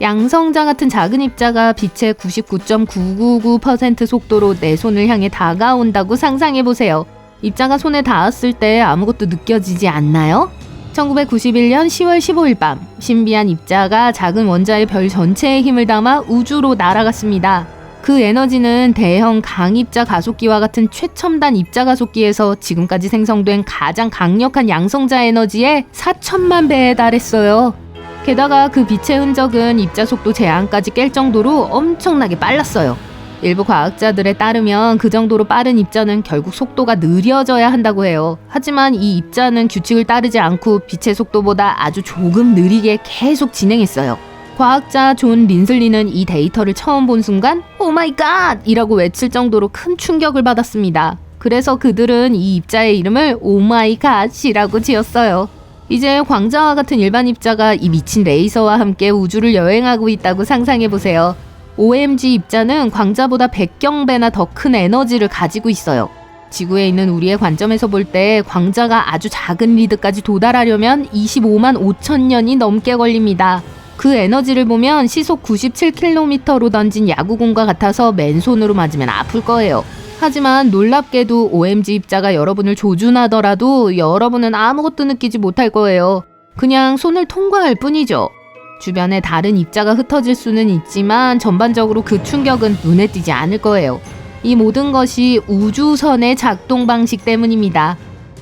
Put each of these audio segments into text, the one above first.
양성자 같은 작은 입자가 빛의 99.999% 속도로 내 손을 향해 다가온다고 상상해보세요. 입자가 손에 닿았을 때 아무것도 느껴지지 않나요? 1991년 10월 15일 밤, 신비한 입자가 작은 원자의 별 전체에 힘을 담아 우주로 날아갔습니다. 그 에너지는 대형 강입자 가속기와 같은 최첨단 입자 가속기에서 지금까지 생성된 가장 강력한 양성자 에너지의 4천만 배에 달했어요. 게다가 그 빛의 흔적은 입자 속도 제한까지 깰 정도로 엄청나게 빨랐어요. 일부 과학자들에 따르면 그 정도로 빠른 입자는 결국 속도가 느려져야 한다고 해요. 하지만 이 입자는 규칙을 따르지 않고 빛의 속도보다 아주 조금 느리게 계속 진행했어요. 과학자 존 린슬리는 이 데이터를 처음 본 순간 오 마이 갓! 이라고 외칠 정도로 큰 충격을 받았습니다. 그래서 그들은 이 입자의 이름을 오 마이 갓이라고 지었어요. 이제 광자와 같은 일반 입자가 이 미친 레이서와 함께 우주를 여행하고 있다고 상상해보세요. OMG 입자는 광자보다 100경배나 더 큰 에너지를 가지고 있어요. 지구에 있는 우리의 관점에서 볼 때 광자가 아주 작은 리드까지 도달하려면 25만 5천 년이 넘게 걸립니다. 그 에너지를 보면 시속 97km로 던진 야구공과 같아서 맨손으로 맞으면 아플 거예요. 하지만 놀랍게도 OMG 입자가 여러분을 조준하더라도 여러분은 아무것도 느끼지 못할 거예요. 그냥 손을 통과할 뿐이죠. 주변에 다른 입자가 흩어질 수는 있지만 전반적으로 그 충격은 눈에 띄지 않을 거예요. 이 모든 것이 우주선의 작동 방식 때문입니다.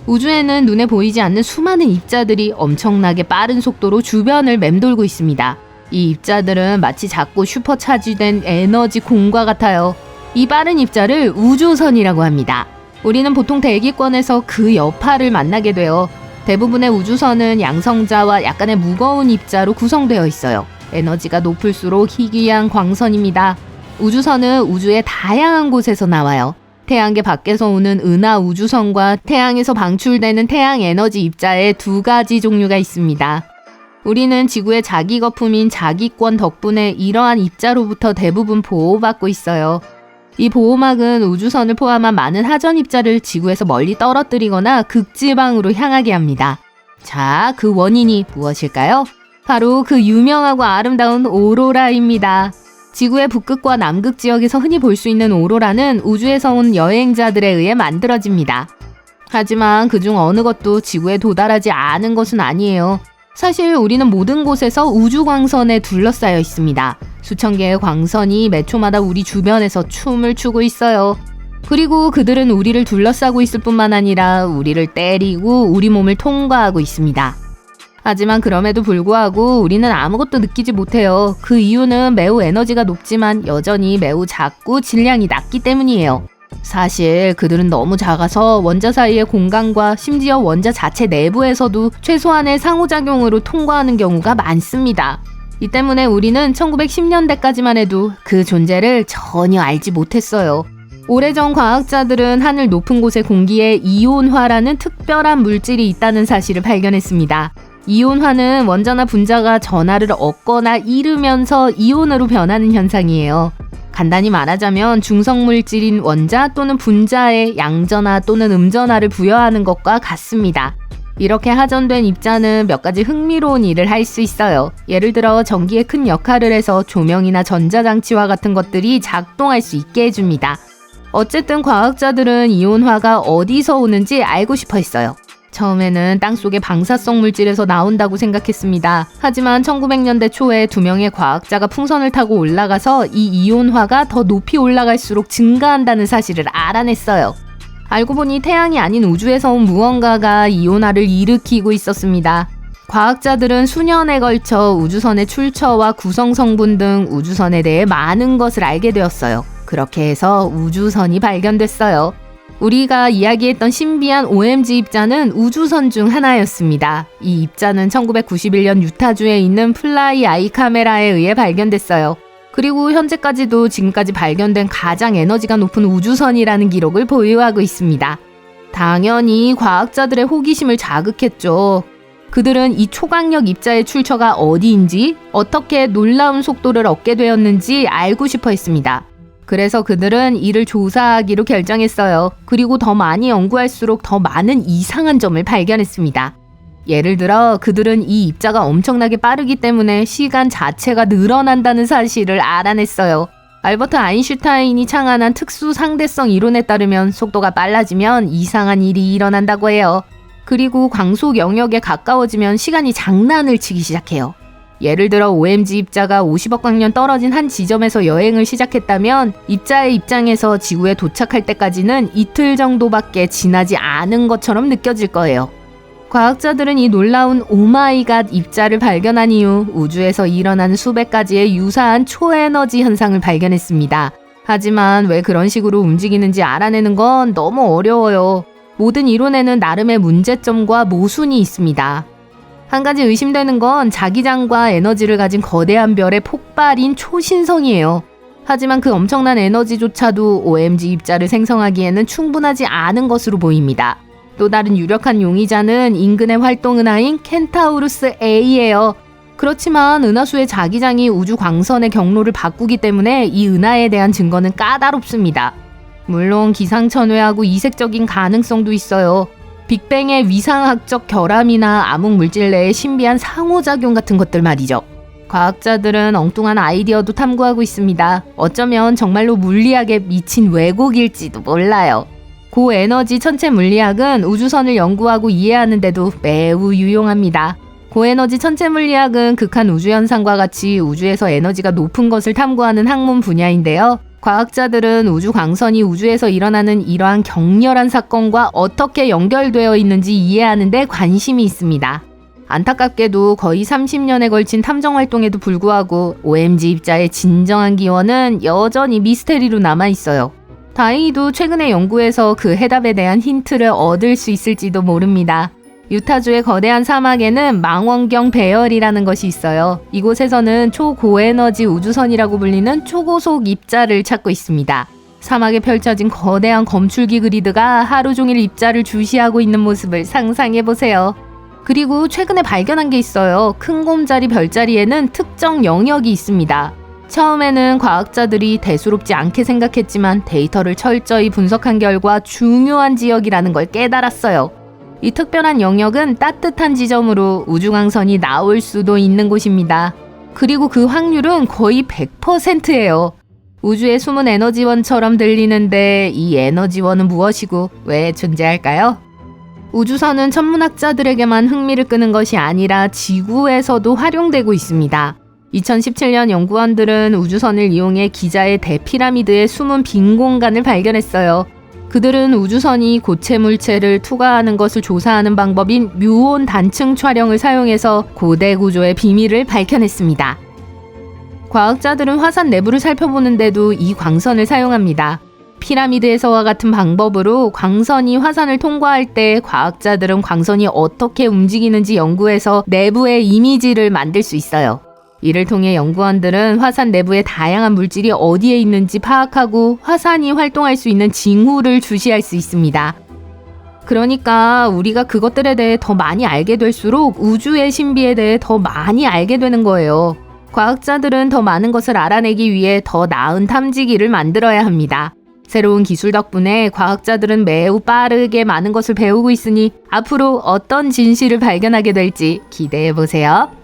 우주에는 눈에 보이지 않는 수많은 입자들이 엄청나게 빠른 속도로 주변을 맴돌고 있습니다. 이 입자들은 마치 작고 슈퍼차지된 에너지 공과 같아요. 이 빠른 입자를 우주선이라고 합니다. 우리는 보통 대기권에서 그 여파를 만나게 돼요. 대부분의 우주선은 양성자와 약간의 무거운 입자로 구성되어 있어요. 에너지가 높을수록 희귀한 광선입니다. 우주선은 우주의 다양한 곳에서 나와요. 태양계 밖에서 오는 은하 우주선과 태양에서 방출되는 태양 에너지 입자의 두 가지 종류가 있습니다. 우리는 지구의 자기 거품인 자기권 덕분에 이러한 입자로부터 대부분 보호받고 있어요. 이 보호막은 우주선을 포함한 많은 하전 입자를 지구에서 멀리 떨어뜨리거나 극지방으로 향하게 합니다. 자, 그 원인이 무엇일까요? 바로 그 유명하고 아름다운 오로라입니다. 지구의 북극과 남극 지역에서 흔히 볼 수 있는 오로라는 우주에서 온 여행자들에 의해 만들어집니다. 하지만 그중 어느 것도 지구에 도달하지 않은 것은 아니에요. 사실 우리는 모든 곳에서 우주 광선에 둘러싸여 있습니다. 수천 개의 광선이 매 초마다 우리 주변에서 춤을 추고 있어요. 그리고 그들은 우리를 둘러싸고 있을 뿐만 아니라 우리를 때리고 우리 몸을 통과하고 있습니다. 하지만 그럼에도 불구하고 우리는 아무것도 느끼지 못해요. 그 이유는 매우 에너지가 높지만 여전히 매우 작고 질량이 낮기 때문이에요. 사실 그들은 너무 작아서 원자 사이의 공간과 심지어 원자 자체 내부에서도 최소한의 상호작용으로 통과하는 경우가 많습니다. 이 때문에 우리는 1910년대까지만 해도 그 존재를 전혀 알지 못했어요. 오래전 과학자들은 하늘 높은 곳의 공기에 이온화라는 특별한 물질이 있다는 사실을 발견했습니다. 이온화는 원자나 분자가 전하를 얻거나 잃으면서 이온으로 변하는 현상이에요. 간단히 말하자면 중성물질인 원자 또는 분자에 양전하 또는 음전하를 부여하는 것과 같습니다. 이렇게 하전된 입자는 몇 가지 흥미로운 일을 할 수 있어요. 예를 들어 전기에 큰 역할을 해서 조명이나 전자장치와 같은 것들이 작동할 수 있게 해줍니다. 어쨌든 과학자들은 이온화가 어디서 오는지 알고 싶어 했어요. 처음에는 땅속의 방사성 물질에서 나온다고 생각했습니다. 하지만 1900년대 초에 두 명의 과학자가 풍선을 타고 올라가서 이 이온화가 더 높이 올라갈수록 증가한다는 사실을 알아냈어요. 알고 보니 태양이 아닌 우주에서 온 무언가가 이온화를 일으키고 있었습니다. 과학자들은 수년에 걸쳐 우주선의 출처와 구성 성분 등 우주선에 대해 많은 것을 알게 되었어요. 그렇게 해서 우주선이 발견됐어요. 우리가 이야기했던 신비한 OMG 입자는 우주선 중 하나였습니다. 이 입자는 1991년 유타주에 있는 플라이 아이 카메라에 의해 발견됐어요. 그리고 현재까지도 지금까지 발견된 가장 에너지가 높은 우주선이라는 기록을 보유하고 있습니다. 당연히 과학자들의 호기심을 자극했죠. 그들은 이 초강력 입자의 출처가 어디인지, 어떻게 놀라운 속도를 얻게 되었는지 알고 싶어 했습니다. 그래서 그들은 이를 조사하기로 결정했어요. 그리고 더 많이 연구할수록 더 많은 이상한 점을 발견했습니다. 예를 들어 그들은 이 입자가 엄청나게 빠르기 때문에 시간 자체가 늘어난다는 사실을 알아냈어요. 알버트 아인슈타인이 창안한 특수 상대성 이론에 따르면 속도가 빨라지면 이상한 일이 일어난다고 해요. 그리고 광속 영역에 가까워지면 시간이 장난을 치기 시작해요. 예를 들어 OMG 입자가 50억 광년 떨어진 한 지점에서 여행을 시작했다면 입자의 입장에서 지구에 도착할 때까지는 이틀 정도밖에 지나지 않은 것처럼 느껴질 거예요. 과학자들은 이 놀라운 오마이갓 입자를 발견한 이후 우주에서 일어나는 수백 가지의 유사한 초에너지 현상을 발견했습니다. 하지만 왜 그런 식으로 움직이는지 알아내는 건 너무 어려워요. 모든 이론에는 나름의 문제점과 모순이 있습니다. 한 가지 의심되는 건 자기장과 에너지를 가진 거대한 별의 폭발인 초신성이에요. 하지만 그 엄청난 에너지조차도 OMG 입자를 생성하기에는 충분하지 않은 것으로 보입니다. 또 다른 유력한 용의자는 인근의 활동 은하인 켄타우루스 A예요. 그렇지만 은하수의 자기장이 우주 광선의 경로를 바꾸기 때문에 이 은하에 대한 증거는 까다롭습니다. 물론 기상천외하고 이색적인 가능성도 있어요. 빅뱅의 위상학적 결함이나 암흑물질 내의 신비한 상호작용 같은 것들 말이죠. 과학자들은 엉뚱한 아이디어도 탐구하고 있습니다. 어쩌면 정말로 물리학에 미친 왜곡일지도 몰라요. 고에너지 천체 물리학은 우주선을 연구하고 이해하는 데도 매우 유용합니다. 고에너지 천체 물리학은 극한 우주 현상과 같이 우주에서 에너지가 높은 것을 탐구하는 학문 분야인데요. 과학자들은 우주 광선이 우주에서 일어나는 이러한 격렬한 사건과 어떻게 연결되어 있는지 이해하는 데 관심이 있습니다. 안타깝게도 거의 30년에 걸친 탐정 활동에도 불구하고 OMG 입자의 진정한 기원은 여전히 미스테리로 남아있어요. 다행히도 최근의 연구에서 그 해답에 대한 힌트를 얻을 수 있을지도 모릅니다. 유타주의 거대한 사막에는 망원경 배열이라는 것이 있어요. 이곳에서는 초고에너지 우주선이라고 불리는 초고속 입자를 찾고 있습니다. 사막에 펼쳐진 거대한 검출기 그리드가 하루 종일 입자를 주시하고 있는 모습을 상상해보세요. 그리고 최근에 발견한 게 있어요. 큰 곰자리 별자리에는 특정 영역이 있습니다. 처음에는 과학자들이 대수롭지 않게 생각했지만 데이터를 철저히 분석한 결과 중요한 지역이라는 걸 깨달았어요. 이 특별한 영역은 따뜻한 지점으로 우주광선이 나올 수도 있는 곳입니다. 그리고 그 확률은 거의 100%예요. 우주의 숨은 에너지원처럼 들리는데 이 에너지원은 무엇이고 왜 존재할까요? 우주선은 천문학자들에게만 흥미를 끄는 것이 아니라 지구에서도 활용되고 있습니다. 2017년 연구원들은 우주선을 이용해 기자의 대피라미드의 숨은 빈 공간을 발견했어요. 그들은 우주선이 고체 물체를 투과하는 것을 조사하는 방법인 뮤온 단층 촬영을 사용해서 고대 구조의 비밀을 밝혀냈습니다. 과학자들은 화산 내부를 살펴보는데도 이 광선을 사용합니다. 피라미드에서와 같은 방법으로 광선이 화산을 통과할 때 과학자들은 광선이 어떻게 움직이는지 연구해서 내부의 이미지를 만들 수 있어요. 이를 통해 연구원들은 화산 내부의 다양한 물질이 어디에 있는지 파악하고 화산이 활동할 수 있는 징후를 주시할 수 있습니다. 그러니까 우리가 그것들에 대해 더 많이 알게 될수록 우주의 신비에 대해 더 많이 알게 되는 거예요. 과학자들은 더 많은 것을 알아내기 위해 더 나은 탐지기를 만들어야 합니다. 새로운 기술 덕분에 과학자들은 매우 빠르게 많은 것을 배우고 있으니 앞으로 어떤 진실을 발견하게 될지 기대해보세요.